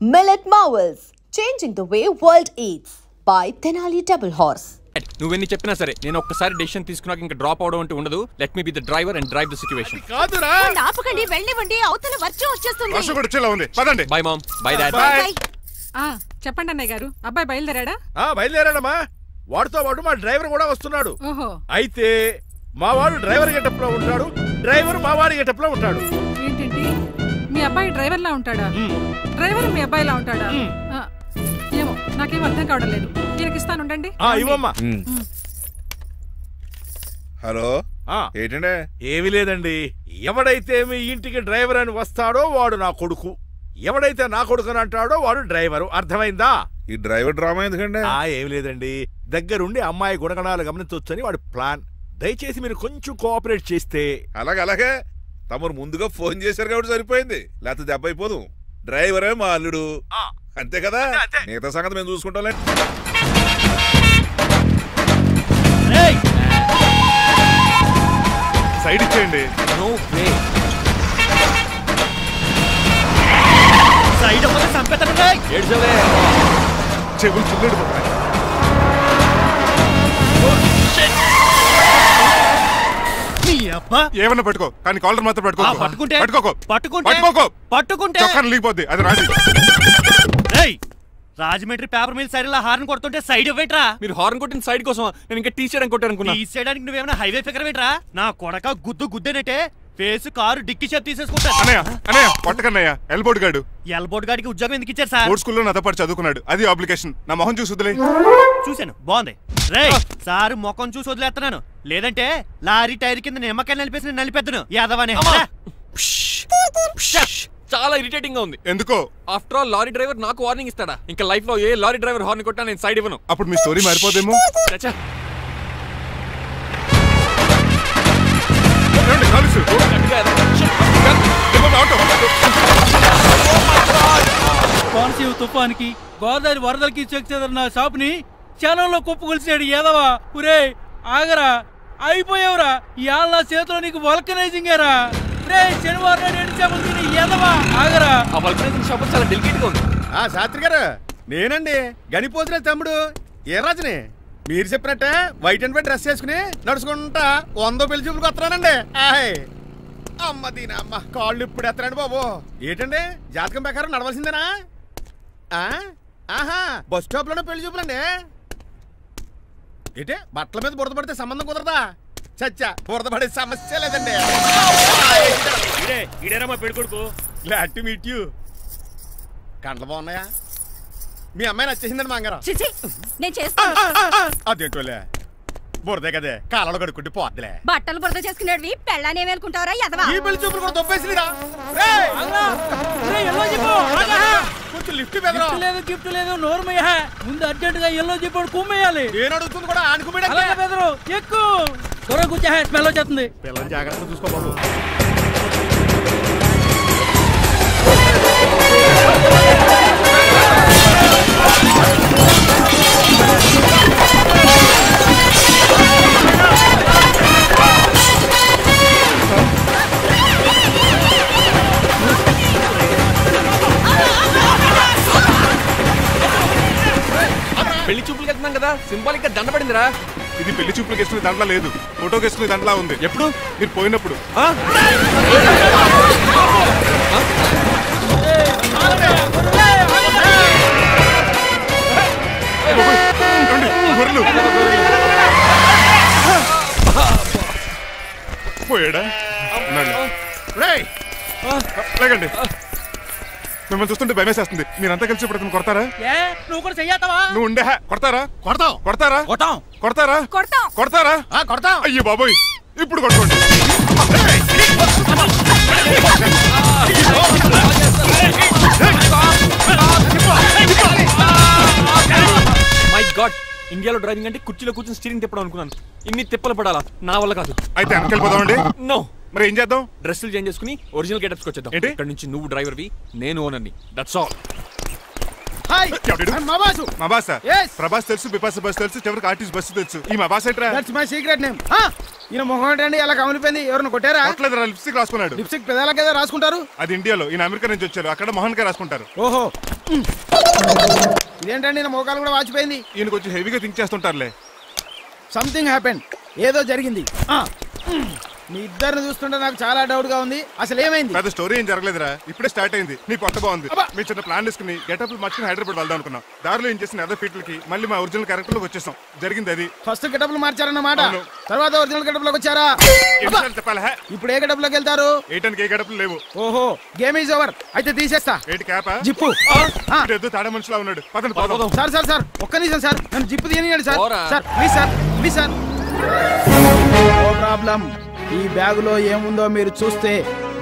Millet Marvels, changing the way world eats by Tenali Double Horse. నువ్వెన్ని చెప్పినా సరే నేను ఒక్కసారి డెసిషన్ తీసుకున్నాక ఇంకా డ్రాప్ అవడం అంటూ ఉండదు. Let me be the driver and drive the situation. కాదురా ఆపకండి, వెళ్ళనివ్వండి. అవతల వర్షం వచ్చేస్తుంది. వర్షం కూడా వచ్చేలా ఉంది. పదండి. Bye mom, bye dad. చెప్పండి అన్నయ్య గారు, అబ్బాయి బయలుదేరాడా? బయలుదేరాడమ్మా. వాడితో పాటు మా డ్రైవర్ కూడా వస్తున్నాడు. ఓహో. అయితే మా వాడు డ్రైవర్ గెటప్ లో ఉంటాడు, డ్రైవర్ మా వాడి గెటప్ లో ఉంటాడు. ఏంటండి, మీ అబ్బాయి డ్రైవర్ లా ఉంటాడా? డ్రైవర్ మీ అబ్బాయిలా ఉంటాడా? ఏమో నాకేం అర్థం కావడం లేదు. ఈయనకి ఇస్తాను, ఉండండి. ఇవ్వమ్మా. హలో, ఏంటంటే? ఏమీ లేదండి. ఎవడైతే మీ ఇంటికి డ్రైవర్ అని వస్తాడో వాడు నా కొడుకు, ఎవడైతే నా కొడుకు అని అంటాడో వాడు డ్రైవరు. అర్థమైందా? ఈ డ్రైవర్ డ్రామా ఎందుకంటే? ఏమి లేదండి, దగ్గరుండి అమ్మాయి గుణగణాలు గమనించొచ్చని వాడి ప్లాన్. దయచేసి మీరు కొంచెం కోఆపరేట్ చేస్తే. అలాగే తమరు ముందుగా ఫోన్ చేశారు కాబట్టి సరిపోయింది, లేకపోతే దెబ్బ అయిపోదు. డ్రైవరే మా అల్లుడు, అంతే కదా? మిగతా సంగతి మేము చూసుకుంటాం. సైడ్ ఇచ్చేయండి. చెవులు చిల్లుడు. ఏమన్నా పట్టుకో, కానీ కాలర్ మాత్రం పట్టుకుంటే లీగిపోద్ది. అది Raji. Rajahmundry paper mill side horn కొడుతుంటే సైడ్ ఇవ్వట్రా. మీరు హార్న్ కొట్టిన సైడ్ కోసం నేను ఇంకా టీ చేయడానికి కొట్టాను. టీ చేయడానికి నువ్వేమైనా హైవే ఫిగర్ వేట్రా? నా కొడక గుద్దేనట్టే ఫేస్ కారు డిక్కి షేప్ తీసేసుకుంటా. పట్టకన్నయ్య ఎల్బోర్డ్ గాడు. ఎల్బోర్డ్ గాడికి ఉద్యోగం ఎందుకు ఇచ్చారు సార్? బోర్డ్ స్కూల్లో నాతో పాటు చదువుకున్నాడు, అది అప్లికేషన్. నా మొహం చూసి వదిలే. చూశాను, బాగుంది. రే సారు మొఖం చూసి వదిలేస్తున్నాను, లేదంటే లారీ టైర్ కింద నిమ్మకాయలు నలిపేసి నలిపేద్దును యాదవనే. చాలా ఇరిటేటింగ్ గా ఉంది. ఎందుకో? ఆఫ్టర్ ఆల్ లారీ డ్రైవర్ నాకు వార్నింగ్ ఇస్తాడా? ఇంకా లైఫ్ లో ఏ లారీ డ్రైవర్ హార్న్ కొట్టా నేను సైడ్ ఇవ్వను. అప్పుడు మీ స్టోరీ మారిపోదేమో. కోనసీమ తుఫానికి, గోదావరి వరదలకి చెక్ చెదరిన షాప్ ని క్షణంలో కుప్పకొలిసాడు ఏదవా. పురే ఆగరా, అయిపోయావురా. ఇవాళ నా చేతిలో నీకు వల్కనైజింగ్ ఏరా. శనివారం ఆగరా. చాలా డెలికేట్ గా ఉంది. శాస్త్రి గారు, నేనండి గనిపోతున్న తమ్ముడు ఏరాజుని. మీరు చెప్పినట్టే వైట్ అండ్ వైట్ డ్రెస్ చేసుకుని నడుచుకుంటా 100 పెళ్లి చూపులకు వస్తున్నానండి. అమ్మ దీని అమ్మ, కాళ్ళు ఇప్పుడు ఎత్తరండి బాబు. ఏంటండి, జాతకం ప్రకారం నడవలసిందేనా? బస్ స్టాప్ లోనే పెళ్లి చూపులండి. ఏంటే, బట్టల మీద బురద పడితే సంబంధం కుదరదా? చచ్చా, బురద పడే సమస్య లేదండి. Glad to meet you. కండ్లు బాగున్నాయా? మీ అమ్మాయి నచ్చేసిందండి మంగారం. అదేంటోలే, బురదే కదే, కాలంలో కడుక్కుంటే పోద్దులే. బట్టలు బురద చేసుకునేవి పెళ్ళానే వేలుకుంటారా? ఈ పెళ్లి చూపులు కూడా తొప్పేసిరా. కొంచెం లిఫ్ట్ లేదు, గిఫ్ట్ లేదు, నోర్మయ్య. ముందు అర్జెంట్ గా ఎల్లో చెప్పాడు కుమ్మేయాలి. నేను అడుగుతుంది కూడా ఆనుకుమే. ఎక్కువ త్వరగా కూర్చో, స్మెల్ వచ్చేస్తుంది. పిల్లల్ని జాగ్రత్తగా చూసుకోబాబు. పెళ్లి చూపులకు వెళ్తున్నాం కదా, సింబాలిక్ గా దండ పడిందిరా. ఇది పెళ్లి చూపులకు వేసుకునే దాంట్లో లేదు, ఫోటోకి వేసుకునే దాంట్లో ఉంది. ఎప్పుడు? మీరు పోయినప్పుడు. పోయాడా? లేకండి, మిమ్మల్ని చూస్తుంటే భయమేసేస్తుంది. మీరంతా కలిసి ఇప్పుడు కొడతారా? నువ్వు కూడా చెయ్యాతావా? నువ్వు ఉండే కొడతారా? కొడతారా? అయ్యో బాబోయ్, ఇప్పుడు కొట్టుకోండి. మై గాడ్, ఇండియాలో డ్రైవింగ్ అంటే కుర్చీలో కూర్చొని స్టీరింగ్ తిప్పడం అనుకున్నాను. ఇన్ని తిప్పలు పడాలా? నా వల్ల కాదు. అయితే వెనకెళ్ళిపోదామండి. నో. మరి ఏం చేద్దాం? డ్రెస్సులు చేంజ్ చేసుకుని ఒరిజినల్ గెటప్స్ వచ్చేద్దాం. ఇక్కడ నుంచి నువ్వు డ్రైవర్వి, నేను ఓనర్ని. That's all. మా బాస ప్రభాస్ తెలుసు, బిపాస బస్ తెలుసు, చివరికి ఆర్టిస్ట్ బస్సు తెలుసు. ఈ మా బాస్ ఏంట్రా? That's my secret name. ఈయన మొహం ఏంటండి ఎలా కమిలిపోయింది? ఎవరిని కొట్టారా? కొట్టలేదురా, లిప్స్టిక్ రాసుకున్నాడు. లిప్స్టిక్ పెదాలకేదో రాసుకుంటారు. అది ఇండియాలో, ఈయన అమెరికా నుంచి వచ్చారు, అక్కడ మొహన్ కే రాసుకుంటారు. ఓహో, ఇదేంటండి నా మోకాలు కూడా వాచిపోయింది. ఈయన కొంచెం హెవీగా థింక్ చేస్తుంటారులే. సంథింగ్ హ్యాపెన్, ఏదో జరిగింది. మీ ఇద్దరిని చూస్తుంటే నాకు చాలా డౌట్ గా ఉంది. అసలు ఏమైంది? పెద్ద స్టోరీ ఏం జరగలేదురా, ఇప్పుడే స్టార్ట్ అయింది. నీ కొత్త బాగుంది. మేము చిన్న ప్లాన్ తీసుకుని గెటప్లు మార్చుకుని హైదరాబాద్ వెళ్దాం అనుకున్నాం. దారిలో ఏం చేసిన అదర్ ఫీట్లకి మళ్ళీ మా ఒరిజినల్ క్యారెక్టర్ లోకి వచ్చేసాం. జరిగింది అది. ఫస్ట్ గెటప్లు మార్చారన్నమాట, తర్వాత ఒరిజినల్ గెటప్ లోకి వచ్చారా? చెప్పాలా? ఇప్పుడు ఏ గెటప్ లోకి వెళ్తారు? ఏటానికి ఏ గెటప్లు లేవు. ఓహో, గేమ్ ఈజ్ ఓవర్. అయితే తీసేస్తా. ఏంటి క్యాపా? జిప్పు. తాడే మనుషులా ఉన్నాడు. పదండి. సార్ సార్ సార్ ఒక్క నిమిషం సార్, నన్ను జిప్పు తీయనియండి sir. Sir please sir, please sir. No problem. ఈ బ్యాగులో ఏముందో మీరు చూస్తే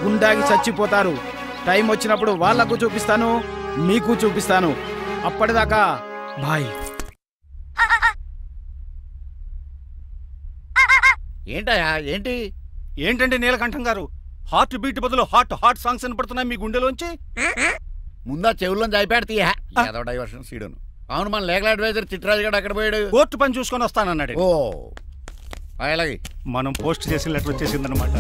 గుండాకి చచ్చిపోతారు. టైం వచ్చినప్పుడు వాళ్లకు చూపిస్తాను, మీకు చూపిస్తాను. అప్పటిదాకా బాయ్. ఏంటయ్యా? ఏంటంటే నీలకంఠం గారు, హార్ట్ బీట్ బదులు హాట్ సాంగ్స్ వినపడుతున్నాయి మీ గుండెలోంచి. ముందా చెవుల్లోంచి అయిపోయాడు తీయా. ఏదో డైవర్షన్ సీడును. అవును, మన లీగల్ అడ్వైజర్ చిట్రాజు గారు అక్కడ పోయాడు. కోర్టు పని చూసుకొని వస్తానన్నాడు. ఓ అలాగే మనం పోస్ట్ చేసిన లెటర్ వచ్చేసిందనమాట.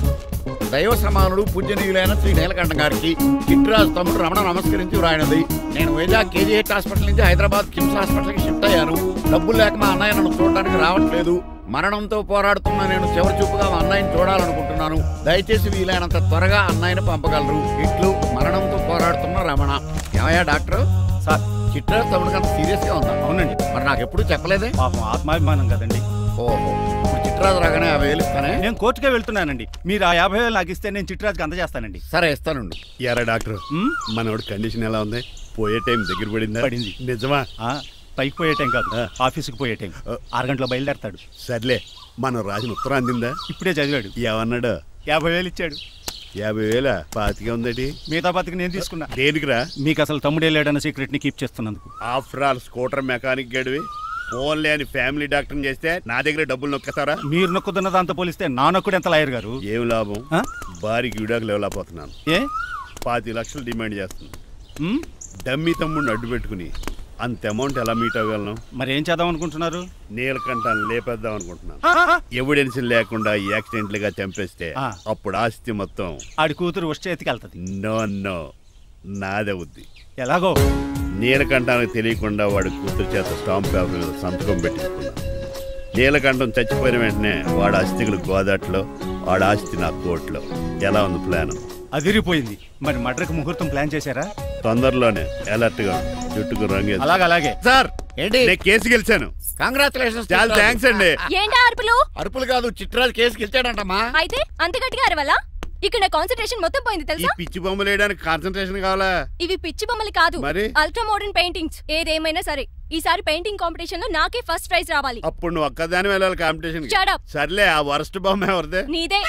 దైవ సమానుడు పూజనీయులైన శ్రీ నీలకంఠం గారికి చిట్రాజు తమ్ముడు రమణ నమస్కరించి వ్రాయినది. నేను వైజాగ్ KGH హాస్పిటల్ నుంచి హైదరాబాద్ కిమ్స్ హాస్పిటల్కి షిఫ్ట్ అయ్యాను. డబ్బులు లేక మా అన్నయ్య నన్ను చూడడానికి రావట్లేదు. మరణంతో పోరాడుతున్న నేను చివరి చూపుగా మా అన్నయ్యని చూడాలనుకుంటున్నాను. దయచేసి వీలైనంత త్వరగా అన్నయ్యని పంపగలరు. ఇట్లు మరణంతో పోరాడుతున్న రమణ. ఏమయ్యా డాక్టర్? సార్, చిట్రాజు తమ్ముడికి అంత సీరియస్ గా ఉందా? అవునండి. మరి నాకు ఎప్పుడు చెప్పలేదే? పాపం ఆత్మాభిమానం కదండి. ఓహో, చిట్రాజు రాగానే 50,000 ఇస్తానే. నేను కోర్టుకే వెళ్తున్నానండి. మీరు ఆ 50,000 నాకు ఇస్తే నేను చిట్రాజుకి అందజేస్తానండి. సరే ఇస్తానండి. యారా డాక్టర్, మనోడి కండిషన్ ఎలా ఉంది? పోయే టైం దగ్గర పడింది. నిజమా? పైకి పోయే టైం కాదు, ఆఫీస్కి పోయే టైం. 6 గంటలో బయలుదేరతాడు. సర్లే, మనం రాసిన ఉత్తరం అందిందా? ఇప్పుడే చదివాడు. ఏమన్నాడు? 50,000 ఇచ్చాడు. 50,000 పాతికే ఉందటి. మిగతా పాతికి నేను తీసుకున్నా. దేనికిరా? మీకు అసలు తమ్ముడే లేడన్న సీక్రెట్ ని కీప్ చేస్తున్నందుకు. ఆఫ్టర్ ఆల్ స్కూటర్ మెకానిక్ గడివి ఫోన్ లేని ఫ్యామిలీ డాక్టర్ చేస్తే నా దగ్గర డబ్బులు నొక్కేస్తారా? మీరు నొక్కుతున్న దాంతో పోలిస్తే నా నొక్కుడు ఎంత లాయర్ గారు? ఏం లాభం? భారీకి విడాకులు ఇవ్వలేకపోతున్నాను. ఏ 5 లక్షలు డిమాండ్ చేస్తుంది. డమ్మి తమ్ముడిని అడ్డు పెట్టుకుని అంత అమౌంట్ ఎలా మీట్ అవ్వగలను? మరి ఏం చేద్దాం అనుకుంటున్నారు? నీలకంఠాన్ని లేపేద్దాం అనుకుంటున్నాను. ఎవిడెన్స్ లేకుండా యాక్సిడెంట్లుగా చంపేస్తే అప్పుడు ఆస్తి మొత్తం ఆడి కూతురు వచ్చే ఎత్తికెళ్తుంది. నో, నాదవుద్ది. ఎలాగో నీలకంఠానికి తెలియకుండా వాడి కూతురు చేత స్టాంప్ పేపర్ మీద సంతకం పెట్టించుకున్నాను. నీలకంఠం చచ్చిపోయిన వెంటనే వాడి అస్థికులు గోదాట్లో, వాడి ఆస్తి నా కోర్టులో. ఎలా ఉంది ప్లాన్? అదిరిపోయింది. మరి మర్డర్కి ముహూర్తం ప్లాన్ చేశారా? తొందరలోనే. అలర్ట్ గా జుట్టుకు రంగు. అలాగే సార్, ఏంటి? నేను కేసు గెలిచాను. కంగ్రాచులేషన్స్. చాలా థ్యాంక్స్ అండి. ఏంటా అరుపులు? అరుపులు కాదు, చిట్రాజు కేసు గెలిచాడంటమ్మా. అయితే అంత గట్టిగా అరవాలా? ఇక్కడ కాన్సంట్రేషన్ మొత్తం పోయింది తెలుసా? పిచ్చి బొమ్మలు వేయడానికి కాన్సంట్రేషన్ కావాలా? ఇవి పిచ్చి బొమ్మలు కాదు, మరి అల్ట్రా మోడర్న్ పెయింటింగ్స్. ఏదేమైనా సరే ఈసారి పెయింటింగ్ కాంపిటీషన్ లో నాకే ఫస్ట్ ప్రైజ్ రావాలి. అప్పుడు నువ్వు ఒక్కదాని వెళ్ళాలి కాంపిటీషన్. సర్లే, ఆ వరస్ట్ బొమ్మ ఎవరిదే? నీదే.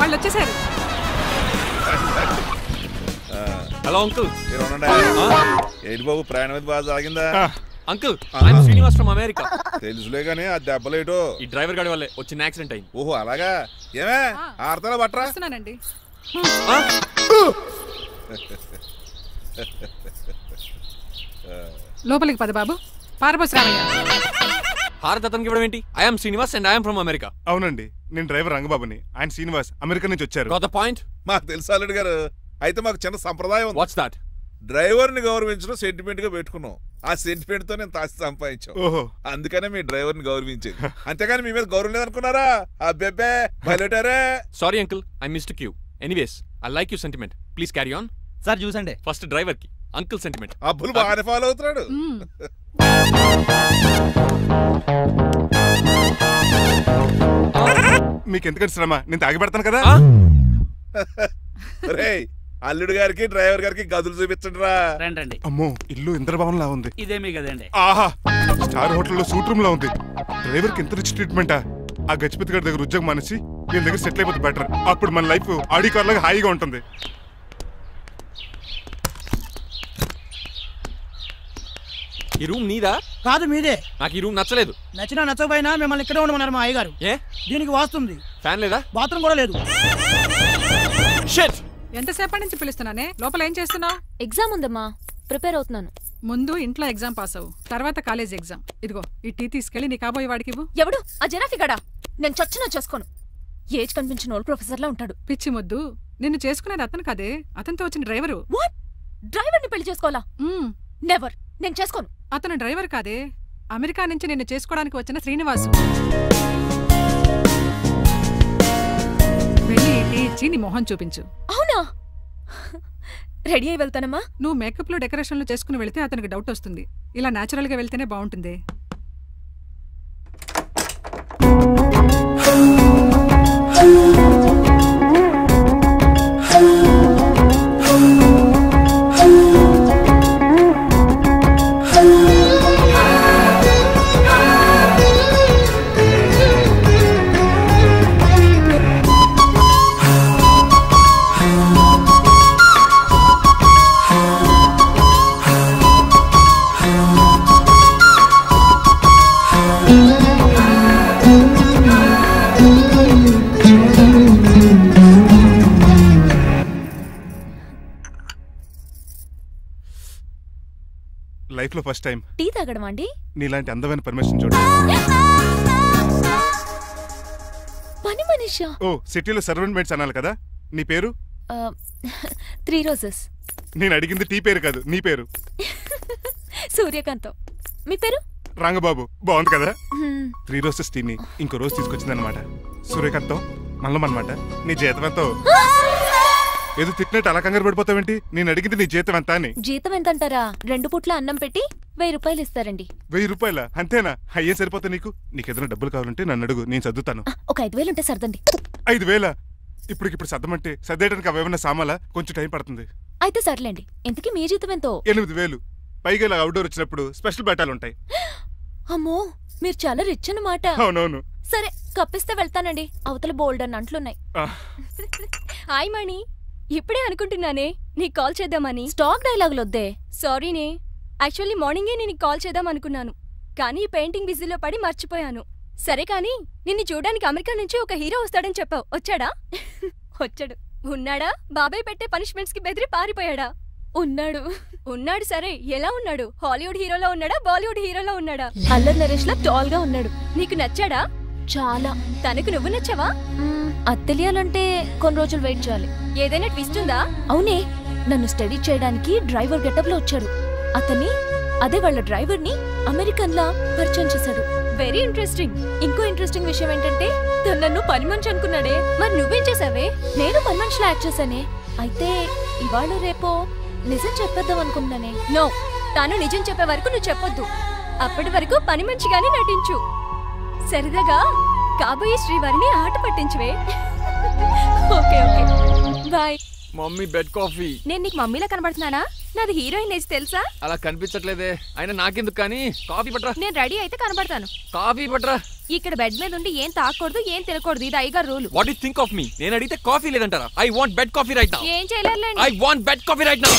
వాళ్ళు వచ్చేసారు. Hello uncle. ఏంటి బాబు, ప్రయాణం అయితే బాగా సాగిందా? Uncle, I'm Srinivas from America. తెలుసులే గానీ ఆ దెబ్బలేటో ఈ డ్రైవర్ గాడి వల్లే వచ్చిన యాక్సిడెంట్ అయింది. ఓహో అలాగా. ఏమే ఆడతారా బట్రా? వస్తున్నానండి. లోపలికి పద బాబు. పారబోస్ రామయ్య. హారత్ అతనికి ఇవ్వడం ఏంటి? I'm Srinivas and I'm from America. అవునండి, నేను డ్రైవర్ రంగబాబుని. ఆయన శ్రీనివాస్ అమెరికా నుంచి వచ్చారు. Got the point? మాకు తెలుసు అల్లుడు గారు. అయితే మాకు చిన్న సంప్రదాయం ఉంది. What's that? డ్రైవర్ ని గౌరవించడం సెంటిమెంట్ గా పెట్టుకున్నాం. ఆ సెంటిమెంట్ తో నేను తాసి సంపాదించాం. ఓహో, అందుకనే మీ డ్రైవర్ ని గౌరవించేది. అంతేగాని మీ మీద గౌరవం లేదనుకున్నారా? అబ్బెబ్బే బయలుటారే. Sorry uncle, I mistake you. Anyways, I like you sentiment. Please carry on. Sir చూసండి. ఫస్ట్ డ్రైవర్ కి అంకుల్ సెంటిమెంట్. అబ్బులు బాగానే ఫాలో అవుతున్నాడు. మీకు ఎందుకంటే శ్రమ, నేను తాగి పెడతాను కదా. రేయ్, అల్లుడు గారికి డ్రైవర్ గారికి గదులు చూపించండి రా. రండి. అమ్మో, ఇల్లు ఇంద్రభవన్ లా ఉంది. ఇదేమీ కదండి. ఆహా, స్టార్ హోటల్లో సూట్ రూమ్ లా ఉంది. డ్రైవర్ కి ఎంత రిచ్ ట్రీట్మెంటా. ఆ గజపతి గారి దగ్గర ఉద్యోగం మానేసి వీళ్ళ దగ్గర సెటిల్ అయిపోతే బెటర్. అప్పుడు మన లైఫ్ ఆడి కార్ లాగా హాయిగా ఉంటుంది. ఈ రూమ్ నీదా? కాదు, మీదే. నాకు ఈ రూమ్ నచ్చలేదు. నచ్చినా నచ్చకపోయినా మిమ్మల్ని ఇక్కడే ఉండమన్నారు మా అయ్యగారు. ఏ దీనికి వాస్తుంది. ఫ్యాన్ లేదా? బాత్రూమ్ కూడా లేదు. షిట్. ఎంతసేపటి నుంచి పిలుస్తున్నానే? లోపల ఏం చేస్తున్నావు? ఎగ్జామ్ ఉందమ్మా, ప్రిపేర్ అవుతున్నాను. ముందు ఇంట్లో ఎగ్జామ్ పాస్ అవ్వు, తర్వాత కాలేజ్ ఎగ్జామ్. ఇదిగో ఈ టీ తీసుకెళ్లి నీ కాబోయే వాడికి ఇవ్వు. ఎవడు ఆ జరాఫీ గడా? నేను చచ్చినా చేసుకోను. ఏజ్ కనిపించిన ఓల్డ్ ప్రొఫెసర్ లా ఉంటాడు. పిచ్చి ముద్దు, నిన్ను చేసుకునేది అతను కదే, అతనితో వచ్చిన డ్రైవరు. వాట్? డ్రైవర్ని పెళ్లి చేసుకోవాలా? నెవర్, నేను చేసుకోను. అతను డ్రైవర్ కాదే, అమెరికా నుంచి నిన్ను చేసుకోవడానికి వచ్చిన శ్రీనివాసు. వెళ్ళి టీ ఇచ్చి నీ మొహం చూపించు. అవునా? రెడీ అయి వెళ్తానమ్మా. నువ్వు మేకప్లు డెకరేషన్లు చేసుకుని వెళితే అతనికి డౌట్ వస్తుంది. ఇలా న్యాచురల్ గా వెళ్తేనే బాగుంటుంది. లైఫ్ లో ఫస్ట్ టైం టీ తాగడం అండి. నీలాంటి అందమైన పర్మిషన్ చూడు. పని మనిషా? ఓ సిటీలో సర్వెంట్ మేట్స్ అనాలి కదా. నీ పేరు? 3 రోజెస్. నేను అడిగింది టీ పేరు కాదు, నీ పేరు. సూర్యకాంతం. మీ పేరు? రంగబాబు. బాగుంది కదా. 3 రోజెస్ టీని ఇంకో రోజు తీసుకొచ్చింది అనమాట. సూర్యకాంతం మల్లం అనమాట. నీ జీతం ఎంతో? ఏదో తిట్టినట్టు అలా కంగారు పడిపోతావేంటి? నేను అడిగింది నీ జీతం ఎంత అని. జీతం ఎంత అంటారా? 2 పూట్ల అన్నం పెట్టి 1000 రూపాయలు ఇస్తారండి. 1000 రూపాయలా? అంతేనా? అయ్యే సరిపోతా నీకు. నీకు ఏదైనా డబ్బులు కావాలంటే నన్ను అడుగు, నేను చదువుతాను. ఒక 5000 ఉంటే సర్దండి. 5000? ఇప్పుడు సర్దమంటే సర్దేయడానికి అవేమన్నా సామాలా? కొంచెం టైం పడుతుంది. అయితే సర్లేండి. ఇంతకీ మీ జీతం ఎంతో? 8000. పైగా ఇలా అవుట్డోర్ వచ్చినప్పుడు స్పెషల్ బట్టాలుంటాయి. అమ్మో, మీరు చాలా రిచ్ అన్నమాట. అవునవును. సరే, కప్పిస్తే వెళ్తానండి. అవతల బోల్డ్ అన్న అంట్లున్నాయి. హాయ్ మణి, ఇప్పుడే అనుకుంటున్నానే నీకు కాల్ చేద్దామని. స్టాక్ డైలాగులు వద్దే. సారీనే, యాక్చువల్లీ మార్నింగే నేను కాల్ చేద్దాం అనుకున్నాను, కానీ పెయింటింగ్ బిజీలో పడి మర్చిపోయాను. సరే కానీ నిన్ను చూడడానికి అమెరికా నుంచి ఒక హీరో వస్తాడని చెప్పావు. వచ్చాడా? వచ్చాడు. ఉన్నాడా? బాబాయ్ పెట్టే పనిష్మెంట్స్ కి బెదిరి పారిపోయాడా? ఉన్నాడు. సరే, ఎలా ఉన్నాడు? హాలీవుడ్ హీరోలో ఉన్నాడా, బాలీవుడ్ హీరోలో ఉన్నాడా? అల్లరి నరేష్ లా టాల్ గా ఉన్నాడు. నీకు నచ్చాడా? చాలా. తనకు నువ్వు నచ్చావా? అది తెలియాలంటే కొన్ని రోజులు వెయిట్ చేయాలి. ఏదైనా ట్విస్ట్ ఉందా? అవునే, నన్ను స్టడీ చేయడానికి డ్రైవర్ గెటప్ లో వచ్చాడు. అదే వాళ్ళ డ్రైవర్ ని అమెరికన్ లా పరిచయం చేశాడు. Very interesting. ఇంకో ఇంట్రెస్టింగ్ విషయం ఏంటంటే తను నన్ను పని మనిషి అనుకున్నాడే. మరి నువ్వేం చేసావే? నేను పని మనిషిలా యాక్ట్ చేశానే. అయితే ఇవాళ రేపో నిజం చెప్పేద్దాం అనుకున్నానే. నో, తాను నిజం చెప్పే వరకు నువ్వు చెప్పొద్దు. అప్పటి వరకు పని మనిషిగానే నటించు. సరదాగా కాబోయే శ్రీవారిని ఆట పట్టించువే. Okay bye. Mummy bed coffee. నేను నీకు మమ్మీలా కనబడుతున్నానా? నాది హీరోయిన్ ఏజ్ తెలుసా? అలా కనిపించట్లేదే. అయినా నాకెందుకు కానీ. కాఫీ పట్రా. నేను రెడీ అయితే కనబడతాను. కాఫీ పట్రా. ఇక్కడ బెడ్ మీద ఉండి ఏం తాకూడదు, ఏం తినకూడదు. ఇది అయ్యగారు rule. What you think of me? నేను అడిగితే కాఫీ లేదంటారా? I want bed coffee right now. ఏం చేయలేరులేండి. I want bed coffee right now.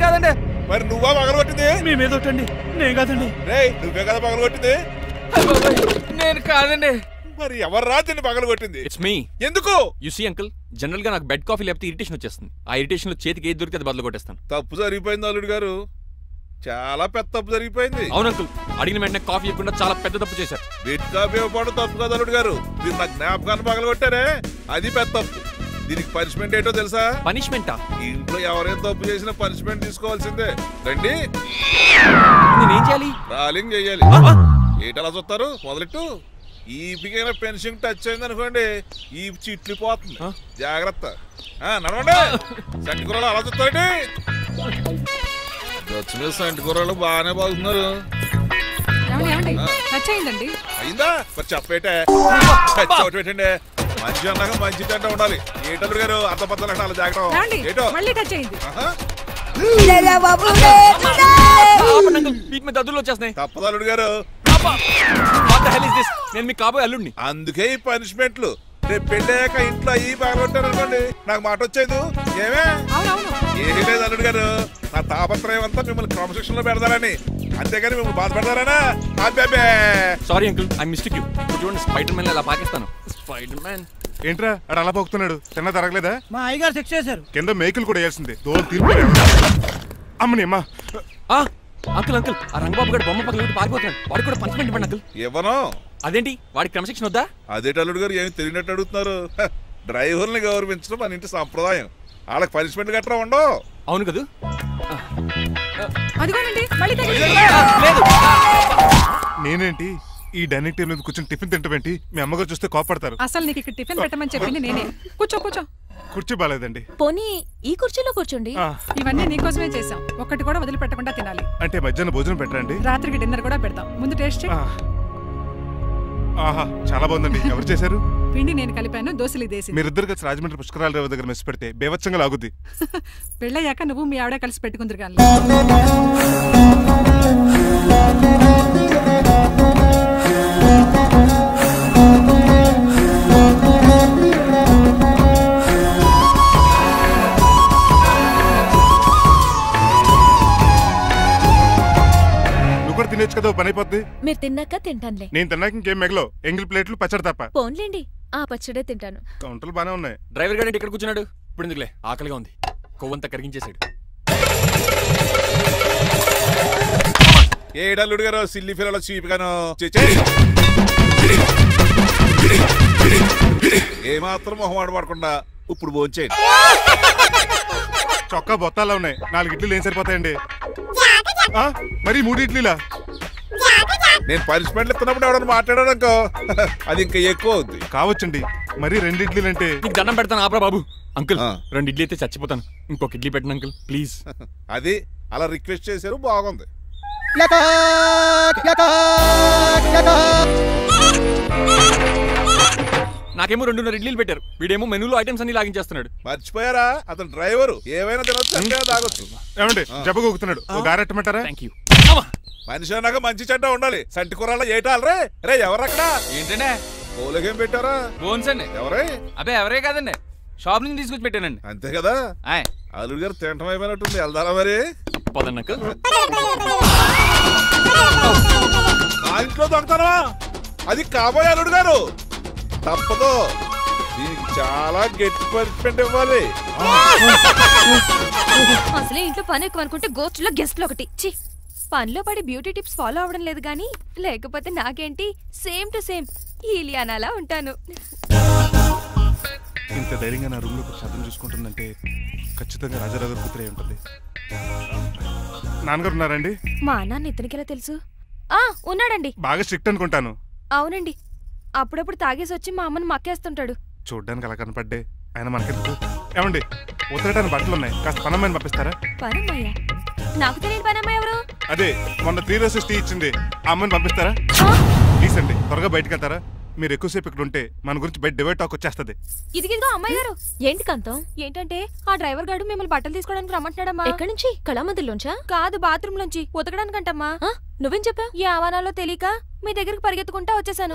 కాదండి, మరి నువ్వా పగలగొట్టింది? మీ మీద ఒకటండి. నేను కాదండి. నువ్వే కదా పగలగొట్టింది? నేను కాదండి. మరి ఎవరు రాజుని పగలగొట్టింది? It's me. ఎందుకు? యు సీ అంకుల్, జనరల్ గా నాకు బెడ్ కాఫీ లేకపోతే ఇరిటేషన్ వచ్చేస్తుంది. ఆ ఇరిటేషన్ లో చేతికి ఏది దొరికితే అది బదులు కొట్టేస్తాను. తప్పు జరిగిపోయింది అల్లుడు గారు, చాలా పెద్ద తప్పు జరిగిపోయింది. అవును అంకుల్, అడిగిన వెంటనే కాఫీ ఇవ్వకుండా చాలా పెద్ద తప్పు చేశారు. బెడ్ కాఫీ ఇవ్వడం తప్పు కదా అల్లుడు గారు, మీరు నా జ్ఞాపకాన్ని పగలగొట్టారే, అది పెద్ద తప్పు. దీనికి పనిష్మెంట్ ఏంటో తెలుసా? పనిష్మెంటా? ఇంట్లో ఎవరైనా తప్పు చేసినా పనిష్మెంట్ తీసుకోవాల్సిందే. రండి. నేనేం చేయాలి? రాలింగ్ చెయ్యాలి. ఏటలా చూస్తారు? మొదలెట్టు. ఈ పికైనా పెన్షన్ టచ్ అయింది అనుకోండి, ఈ చిట్లు పోతుంది. జాగ్రత్త. నడవండి. సంటి కూరలు అలా చూస్తారండి. మీద సంటి కూరలు బాగానే బాగుతున్నారు. అయిందా? మరి చెప్పేటే పెట్టండి. మంచి అన్నాక మంచి తింట ఉండాలి. ఏటల్లుడు గారు అర్థపత్రాలు అలా జాగ్రత్త. ఏటో దద్దులు వచ్చేస్తున్నాయి. తప్పదు అల్లుడు గారు. నేను మీకు కాబోయే అల్లుడిని. అందుకే ఈ పనిష్మెంట్లు. రేపు పెళ్ళాక ఇంట్లో అయ్యి బాగుంటారు అనుకోండి, నాకు మాట వచ్చేది ఏమే? ఏమీ లేదు అల్లుడు గారు, నా తాపత్రయం అంతా మిమ్మల్ని క్రమశిక్షణలో పెడతారని, అంతేగాని మిమ్మల్ని బాధ పెడతారనా? Sorry uncle, I mistake you. చూడండి, స్పైడర్ మ్యాన్ అలా పాకిస్తాను. స్పైడర్ మ్యాన్ ఏంట్రా అడు అలా పోతున్నాడు? తిన్నా తరగలేదా? మా అయ్యగారు సెక్స్ చేశారు. కింద మేకులు కూడా వేయాల్సిందే. దోలు తీర్పు. అమ్మని అమ్మా, అంకుల్ అంకుల్ ఆ రంగబాబు గారు బొమ్మ పక్కన పారిపోతున్నాడు. వాడికి కూడా పనిష్మెంట్ ఇవ్వండి అంకుల్. ఇవ్వను. అదేంటి వాడికి క్రమశిక్షణ వద్దా? అదేంటి అల్లుడు గారు ఏమి తెలియనట్టు అడుగుతున్నారు? డ్రైవర్ని గౌరవించడం మన ఇంటి సంప్రదాయం. వాళ్ళకి పనిష్మెంట్ గట్రా ఉండవు. అవును కదా. నేనేంటి ఈ డైనింగ్ టేబుల్ మీద కూర్చొని టిఫిన్ తింటామేంటి? మీ అమ్మగారు చూస్తే కోపడతారు. అసలు నీకు ఇక్కడ టిఫిన్ పెట్టమని చెప్పింది నేనే. కూర్చో కూర్చో. కుర్చీ బాలేదండి. పోనీ ఈ కుర్చీలో కూర్చోండి. ఇవన్నీ నీకోసమే చేసాం. ఒక్కటి కూడా వదిలిపెట్టకుండా తినాలి. అంటే మధ్యాహ్నం భోజనం పెట్టరండి? రాత్రికి డిన్నర్ కూడా పెడతాం. ముందు టేస్ట్ చేయి. ఆహా చాలా బాగుందండి. ఎవరు చేశారు? పిండి నేను కలిపాను, దోశలు ఇదేసి. మీరిద్దరు కలిసి రాజమండ్రి పుష్కరాల రేవు దగ్గర మెస్ పెడితే బేవచ్చంగా లాగుద్ది. పెళ్ళయ్యాక నువ్వు మీ ఆవిడ కలిసి పెట్టుకుందరు కానీ. తినేచ్చు కదా, పని అయిపోద్ది. మీరు తిన్నాక తింటానులే. నేను తిన్నాక ఇంకేం మిగలవు. ఎంగిల్ ప్లేట్లు పచ్చడి తప్ప. పోన్లేండి, ఆ పచ్చడే తింటాను. కౌంటర్లు బానే ఉన్నాయి. డ్రైవర్ గారు ఇక్కడ కూర్చున్నాడు. ఇప్పుడు ఎందుకులే, ఆకలిగా ఉంది. కొవ్వంతా కరిగించేశాడు. ఏడల్లుడు గారు సిల్లి ఫిల్లలో చీపిగాను ఏమాత్రం మొహమాట పడకుండా ఇప్పుడు భోంచేయండి. చొక్కా బొత్తాల్లో ఉన్నాయి. 4 ఇడ్లీలు ఏం సరిపోతాయండి? మరి 3 ఇడ్లీలా? నేను పనిష్మెంట్లు ఇస్తున్నప్పుడు ఎవడన్నా మాట్లాడాడు అనుకో, అది ఇంకా ఎక్కువ అవుద్ది. కావచ్చండి. మరి 2 ఇడ్లీలు అంటే నీకు దండం పెడతాను ఆపరా బాబు. అంకుల్ 2 ఇడ్లీ అయితే చచ్చిపోతాను. ఇంకొక ఇడ్లీ పెట్టండి అంకుల్ ప్లీజ్. అది అలా రిక్వెస్ట్ చేశారు, బాగుంది. నాకేమో 2.5 ఇడ్లీలు పెట్టారు. వీడేమో మెనూలో ఐటమ్స్ అన్ని లాగించేస్తున్నాడు. మర్చిపోయారా, అతను డ్రైవరు. ఏమైనా తినొచ్చు, తాగొచ్చు. ఏమండి జబ్బగొక్కుతున్నాడు, గారెట్టమంటారా? మనిషి అన్నాక మంచి చెడ్డ ఉండాలి. సంటి కూరలో ఏటాలరే. రే ఎవరక్కడ? ఏంటంటే పోలకేం పెట్టారా? బోన్స్ అండి. ఎవరే? అబ్బే ఎవరే కాదండి, షాప్ నుంచి తీసుకొచ్చి పెట్టానండి. అంతే కదా. అల్లుడు గారు తింటం అయిపోయినట్టుంది. వెళ్దారా మరి? పదన్నక మా ఇంట్లో దొంగతనమా? అది కాబోయే అల్లుడు గారు. తప్పదు, దీనికి చాలా గట్టి పనిష్మెంట్ ఇవ్వాలి. అసలే ఇంట్లో పని ఎక్కువ అనుకుంటే గోస్ట్లో గెస్ట్లు ఒకటి. చి, పనిలో పడి బ్యూటీ టిప్స్ ఫాలో అవడం లేదు గానీ, లేకపోతే నాకేంటి సేమ్ టు సేమ్ ఈలియానాలా ఉంటాను. ఇంత ధైర్యంగా నా రూమ్ లో శబ్దం చూసుకుంటుందంటే ఖచ్చితంగా రాజారావు కూతురే ఉంటుంది. నాన్నగారు ఉన్నారండి? మా నాన్న ఇతనికెలా తెలుసు? ఉన్నాడండి. బాగా స్ట్రిక్ట్ అనుకుంటాను. అవునండి, అప్పుడప్పుడు తాగేసి వచ్చి మా అమ్మని మక్కేస్తుంటాడు. చూడ్డానికి అలా కనపడ్డే ఆయన మనకెందుకు? ఏమండి ఉతరటానికి బట్టలు ఉన్నాయి, కాస్త పనమ్మాయిని పంపిస్తారా? పనమ్మయ్య? నాకు తెలియని పనమ్మాయి ఎవరు? అదే మొన్న 3 రోజెస్ టీ ఇచ్చింది, ఆ అమ్మని పంపిస్తారా? ప్లీజ్ అండి, త్వరగా బయటకు వెళ్తారా? మీరు ఎక్కువసేపు ఇక్కడ ఉంటే మన గురించి బయట డివైడ్ టాక్ వచ్చేస్తుంది. ఇదిగిదిగో అమ్మాయి గారు. ఏంటి కాంతం? ఏంటంటే ఆ డ్రైవర్ గారు మిమ్మల్ని బట్టలు తీసుకోవడానికి రమ్మంటున్నాడమ్మా. ఎక్కడి నుంచి? కళామందిలోంచా? కాదు, బాత్రూమ్ లోంచి ఉతకడానికంటమ్మా. నువ్వేం చెప్పావు? ఈ ఆవానాలో తెలియక మీ దగ్గరికి పరిగెత్తుకుంటా వచ్చేసాను.